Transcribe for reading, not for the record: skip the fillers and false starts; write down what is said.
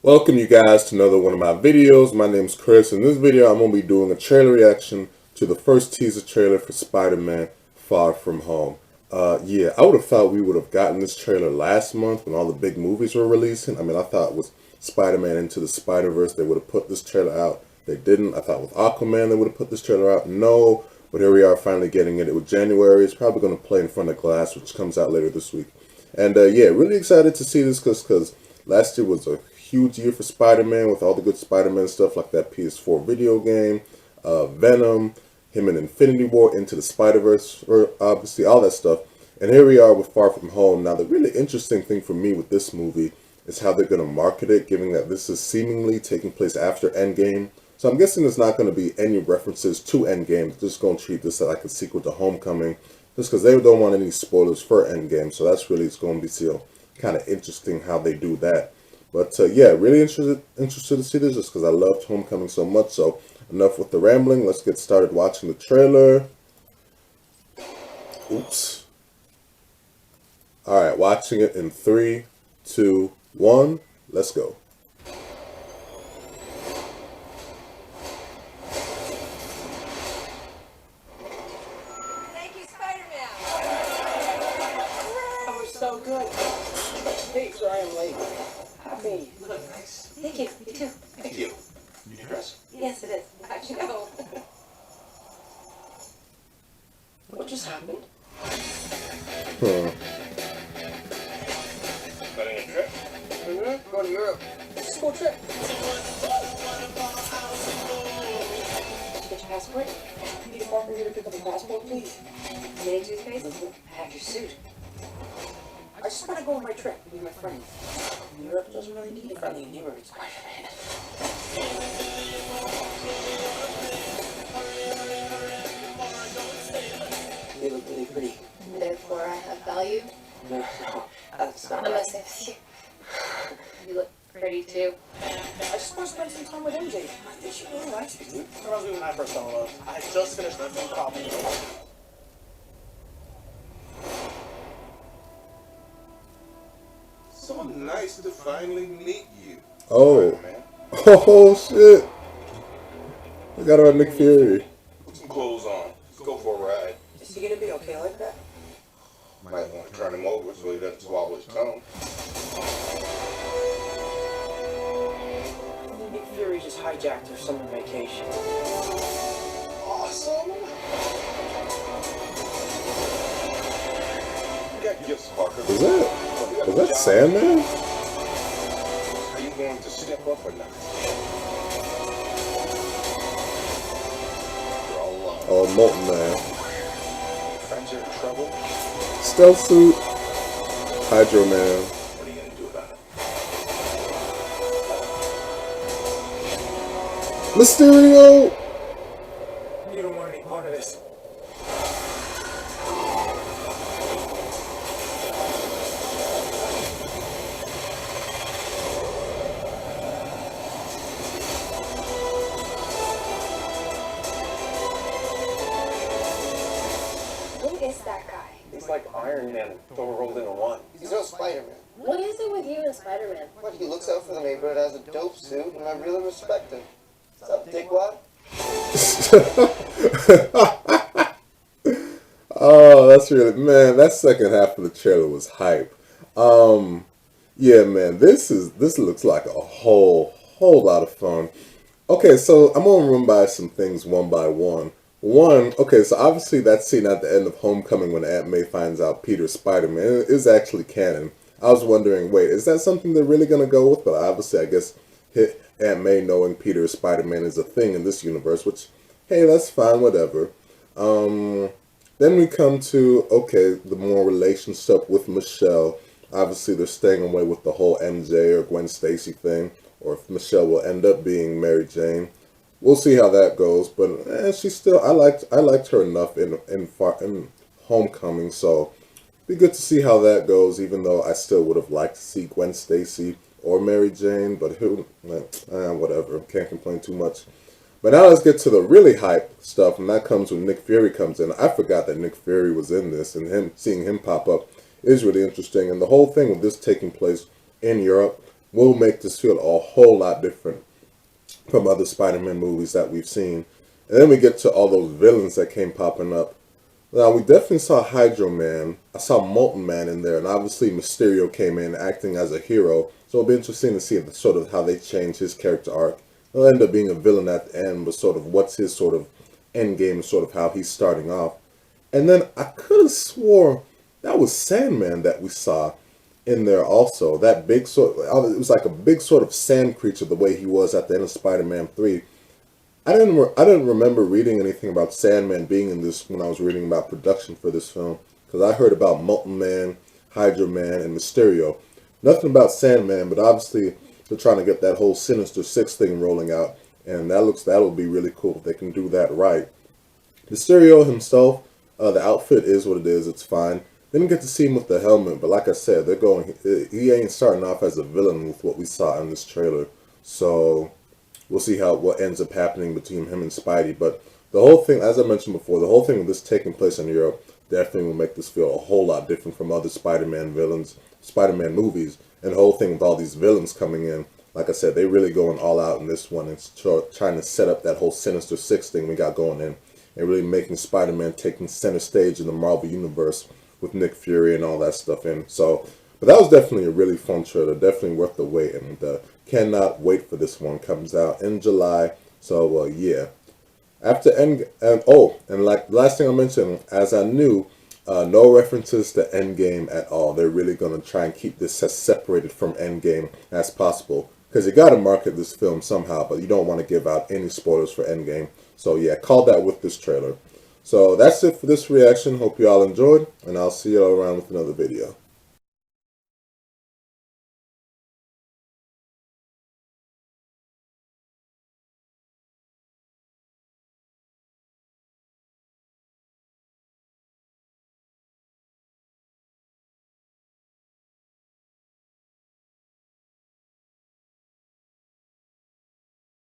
Welcome you guys to another one of my videos. My name is Chris. In this video I'm going to be doing a trailer reaction to the first teaser trailer for Spider-Man Far From Home. Yeah, I would have thought we would have gotten this trailer last month when all the big movies were releasing. I mean, I thought with Spider-Man Into the Spider-Verse they would have put this trailer out. They didn't. I thought with Aquaman they would have put this trailer out. No, but here we are finally getting it. It was January. It's probably going to play in front of Glass, which comes out later this week. And yeah, really excited to see this because last year was a huge year for Spider-Man with all the good Spider-Man stuff like that PS4 video game, Venom, him in Infinity War, Into the Spider-Verse, obviously all that stuff. And here we are with Far From Home. Now the really interesting thing for me with this movie is how they're going to market it, given that this is seemingly taking place after Endgame. So I'm guessing there's not going to be any references to Endgame. They're just going to treat this like a sequel to Homecoming, just because they don't want any spoilers for Endgame. So that's really, it's going to be still kind of interesting how they do that. But yeah, really interested to see this just because I loved Homecoming so much. So enough with the rambling. Let's get started watching the trailer. Oops. All right, watching it in 3, 2, 1. Let's go. Thank you, Spider-Man. That was so good. Hey, sorry I'm late. Happy. You look nice. Thank you. You too. Thank you. New dress? Yes, it is. How'd you know? What just happened? Planning a trip? Mm-hmm. Going to Europe. School trip. Get your passport. Need a parker here to pick up a passport, please. Mini toothpaste. I have your suit. I just want to go on my trip with my friends. Europe doesn't really need a friendly neighborhood Spider-Man. They look really pretty. Therefore, I have value. No, that's not I'm right. not saying with you. You look pretty too. I just want to spend some time with MJ. I think she really likes me. Reminds me when I first fell in love. I had just finished that film copy. So nice to finally meet you. Oh. Man. Oh shit. I got on Nick Fury. Put some clothes on. Let's go for a ride. Is he gonna be okay like that? Might want to turn him over so he doesn't swallow his tongue. Nick Fury just hijacked her summer vacation. Awesome. You got gifts, Parker. Was that Sandman? Are you going to step up or not? You're all alone. Oh, Molten Man. Friends are in trouble. Stealth Suit. Hydro Man. What are you going to do about it? Mysterio! You don't want any part of this. Who is that guy? He's like Iron Man, Thor rolled into one. He's no Spider-Man. What is it with you and Spider-Man? But he looks out for the neighborhood, has a dope suit, and I really respect him. What's up, dickwad? Oh, that's really, man, that second half of the trailer was hype. Yeah, man, this looks like a whole lot of fun. Okay, so I'm gonna run by some things one by one. Okay, so obviously that scene at the end of Homecoming when Aunt May finds out Peter's Spider-Man is actually canon. I was wondering, wait, is that something they're really gonna go with? But obviously, I guess Aunt May knowing Peter's Spider-Man is a thing in this universe, which, hey, that's fine, whatever. Then we come to, okay, the more relation stuff with Michelle. Obviously, they're staying away with the whole MJ or Gwen Stacy thing, or if Michelle will end up being Mary Jane. We'll see how that goes, but she's still, I liked her enough in Homecoming, so be good to see how that goes, even though I still would have liked to see Gwen Stacy or Mary Jane, but who, whatever, can't complain too much. But now let's get to the really hype stuff, and that comes when Nick Fury comes in. I forgot that Nick Fury was in this, and seeing him pop up is really interesting. And the whole thing with this taking place in Europe will make this feel a whole lot different from other Spider-Man movies that we've seen. And then we get to all those villains that came popping up. Now, we definitely saw Hydro Man. I saw Molten Man in there, and obviously Mysterio came in acting as a hero. So it'll be interesting to see sort of how they change his character arc. He'll end up being a villain at the end, but sort of what's his sort of end game, sort of how he's starting off. And then I could have swore that was Sandman that we saw in there also. That big sort of, it was like a big sort of sand creature the way he was at the end of Spider-Man 3. I didn't remember reading anything about Sandman being in this when I was reading about production for this film, because I heard about Molten Man, Hydro Man, and Mysterio. Nothing about Sandman, but obviously they're trying to get that whole Sinister Six thing rolling out, and that'll be really cool if they can do that right. Mysterio himself, the outfit is what it is. It's fine. Didn't get to see him with the helmet, but like I said, he ain't starting off as a villain with what we saw in this trailer. So we'll see what ends up happening between him and Spidey. But the whole thing, as I mentioned before, the whole thing of this taking place in Europe definitely will make this feel a whole lot different from other Spider-Man Spider-Man movies. And the whole thing with all these villains coming in, like I said, they really going all out in this one and trying to set up that whole Sinister Six thing we got going in, and really making Spider-Man taking center stage in the Marvel Universe with Nick Fury and all that stuff in. So, but that was definitely a really fun trailer, definitely worth the wait, and cannot wait for this one. Comes out in July. So yeah. After like the last thing I mentioned, as I knew, no references to Endgame at all. They're really going to try and keep this as separated from Endgame as possible, because you got to market this film somehow, but you don't want to give out any spoilers for Endgame. So yeah, call that with this trailer. So that's it for this reaction. Hope you all enjoyed, and I'll see you all around with another video.